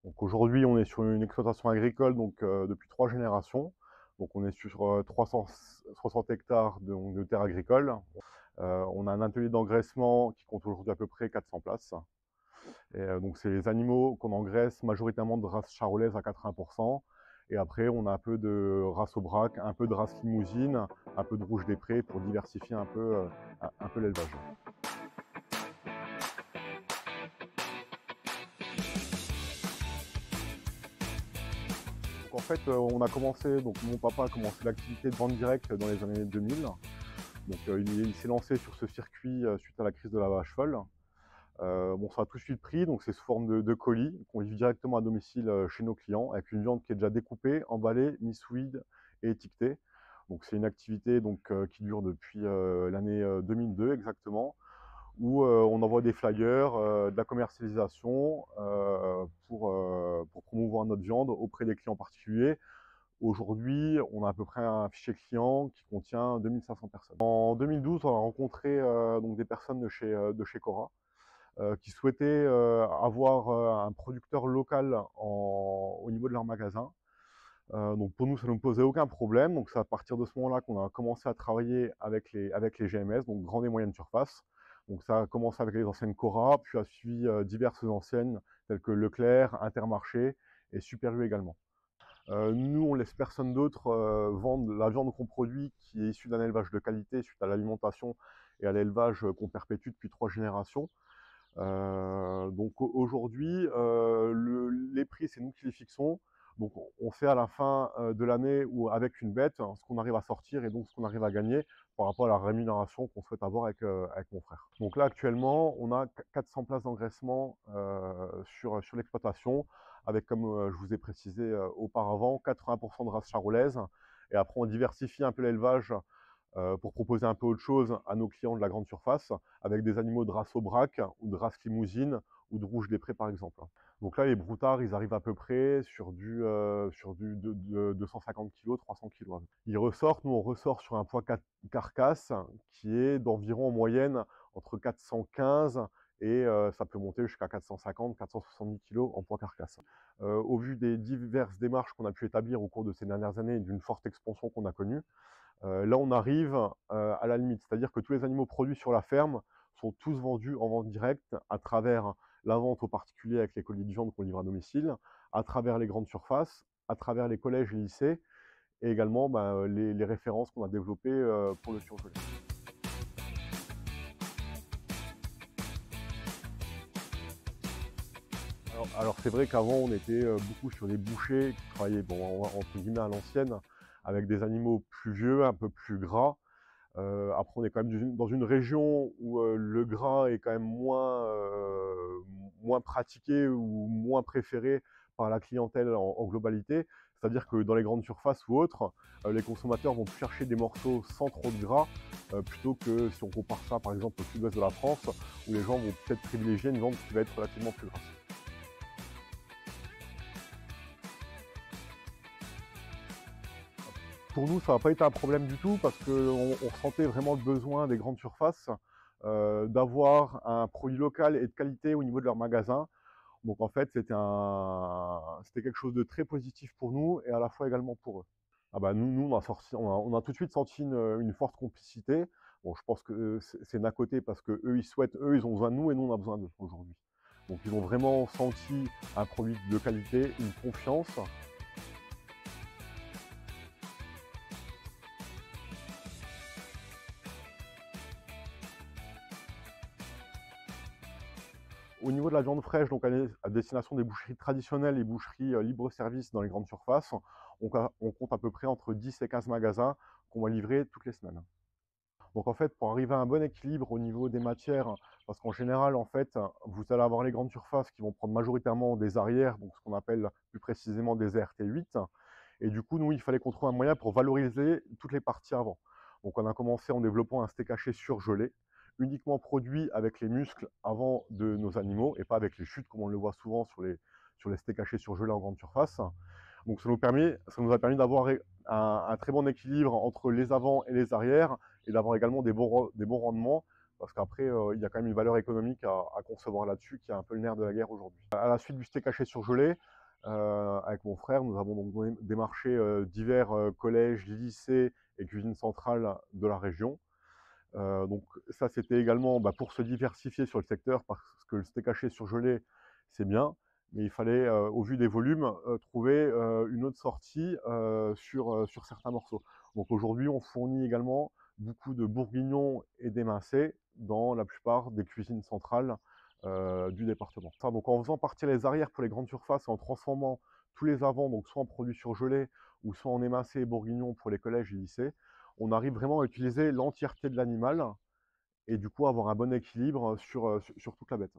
Donc aujourd'hui, on est sur une exploitation agricole depuis 3 générations. Donc on est sur 360 hectares de terres agricoles. On a un atelier d'engraissement qui compte aujourd'hui à peu près 400 places. Et donc c'est les animaux qu'on engraisse majoritairement de race charolaise à 80%. Et après, on a un peu de race aubrac, un peu de race limousine, un peu de rouge des prés pour diversifier un peu l'élevage. Donc en fait, on a commencé, donc mon papa a commencé l'activité de vente directe dans les années 2000. Donc il s'est lancé sur ce circuit suite à la crise de la vache folle. Bon, ça a tout de suite pris, donc c'est sous forme de colis qu'on livre directement à domicile chez nos clients, avec une viande qui est déjà découpée, emballée, mise sous vide et étiquetée. Donc c'est une activité qui dure depuis l'année 2002 exactement, où on envoie des flyers, de la commercialisation pour promouvoir notre viande auprès des clients particuliers. Aujourd'hui, on a à peu près un fichier client qui contient 2500 personnes. En 2012, on a rencontré donc des personnes de chez Cora qui souhaitaient avoir un producteur local au niveau de leur magasin. Donc pour nous, ça ne nous posait aucun problème. Donc c'est à partir de ce moment-là qu'on a commencé à travailler avec les GMS, donc grandes et moyennes surfaces. Donc ça a commencé avec les enseignes Cora, puis a suivi diverses enseignes telles que Leclerc, Intermarché et Super U également. Nous, on laisse personne d'autre vendre la viande qu'on produit, qui est issue d'un élevage de qualité suite à l'alimentation et à l'élevage qu'on perpétue depuis 3 générations. Donc aujourd'hui, les prix, c'est nous qui les fixons. Donc on fait à la fin de l'année ou avec une bête ce qu'on arrive à sortir et donc ce qu'on arrive à gagner par rapport à la rémunération qu'on souhaite avoir avec mon frère. Donc là actuellement, on a 400 places d'engraissement sur l'exploitation avec, comme je vous ai précisé auparavant, 80% de race charolaise. Et après on diversifie un peu l'élevage pour proposer un peu autre chose à nos clients de la grande surface, avec des animaux de race aubrac ou de race limousine ou de rouge des prés par exemple. Donc là, les broutards, ils arrivent à peu près sur de 250 kg, 300 kg. Ils ressortent, nous on ressort sur un poids carcasse qui est d'environ en moyenne entre 415 et ça peut monter jusqu'à 450, 470 kg en poids carcasse. Au vu des diverses démarches qu'on a pu établir au cours de ces dernières années et d'une forte expansion qu'on a connue, là, on arrive à la limite, c'est-à-dire que tous les animaux produits sur la ferme sont tous vendus en vente directe à travers la vente aux particuliers avec les colis de viande qu'on livre à domicile, à travers les grandes surfaces, à travers les collèges et lycées, et également les références qu'on a développées pour le surgelé. Alors c'est vrai qu'avant, on était beaucoup sur des bouchers qui travaillaient, bon, entre guillemets, à l'ancienne, avec des animaux plus vieux, un peu plus gras. Après, on est quand même dans une région où le gras est quand même moins pratiqué ou moins préféré par la clientèle en globalité. C'est-à-dire que dans les grandes surfaces ou autres, les consommateurs vont chercher des morceaux sans trop de gras, plutôt que si on compare ça par exemple au sud-ouest de la France, où les gens vont peut-être privilégier une viande qui va être relativement plus grasse. Pour nous, ça n'a pas été un problème du tout parce qu'on ressentait vraiment le besoin des grandes surfaces d'avoir un produit local et de qualité au niveau de leur magasin. Donc en fait, c'était quelque chose de très positif pour nous et à la fois également pour eux. Ah bah nous on a tout de suite senti une forte complicité. Bon, je pense que c'est d'un côté parce que eux, ils ont besoin de nous et nous, on a besoin d'eux aujourd'hui. Donc ils ont vraiment senti un produit de qualité, une confiance. Au niveau de la viande fraîche, donc à destination des boucheries traditionnelles et boucheries libre-service dans les grandes surfaces, on compte à peu près entre 10 et 15 magasins qu'on va livrer toutes les semaines. Donc en fait, pour arriver à un bon équilibre au niveau des matières, parce qu'en général, en fait, vous allez avoir les grandes surfaces qui vont prendre majoritairement des arrières, donc ce qu'on appelle plus précisément des RT8. Et du coup, nous, il fallait qu'on trouve un moyen pour valoriser toutes les parties avant. Donc on a commencé en développant un steak haché surgelé, uniquement produit avec les muscles avant de nos animaux et pas avec les chutes comme on le voit souvent sur les steaks hachés surgelés en grande surface. Donc ça nous a permis d'avoir un très bon équilibre entre les avant et les arrières et d'avoir également des bons rendements parce qu'après il y a quand même une valeur économique à concevoir là-dessus qui est un peu le nerf de la guerre aujourd'hui. À la suite du steak haché surgelé, Avec mon frère, nous avons donc démarché divers collèges, lycées et cuisines centrales de la région. Donc ça, c'était également pour se diversifier sur le secteur, parce que le steak haché surgelé, c'est bien, mais il fallait, au vu des volumes, trouver une autre sortie sur certains morceaux. Donc aujourd'hui, on fournit également beaucoup de bourguignons et d'émincés dans la plupart des cuisines centrales du département. Ça, donc en faisant partir les arrières pour les grandes surfaces et en transformant tous les avants, donc soit en produits surgelés ou soit en émincés et bourguignons pour les collèges et lycées, on arrive vraiment à utiliser l'entièreté de l'animal et du coup avoir un bon équilibre sur toute la bête.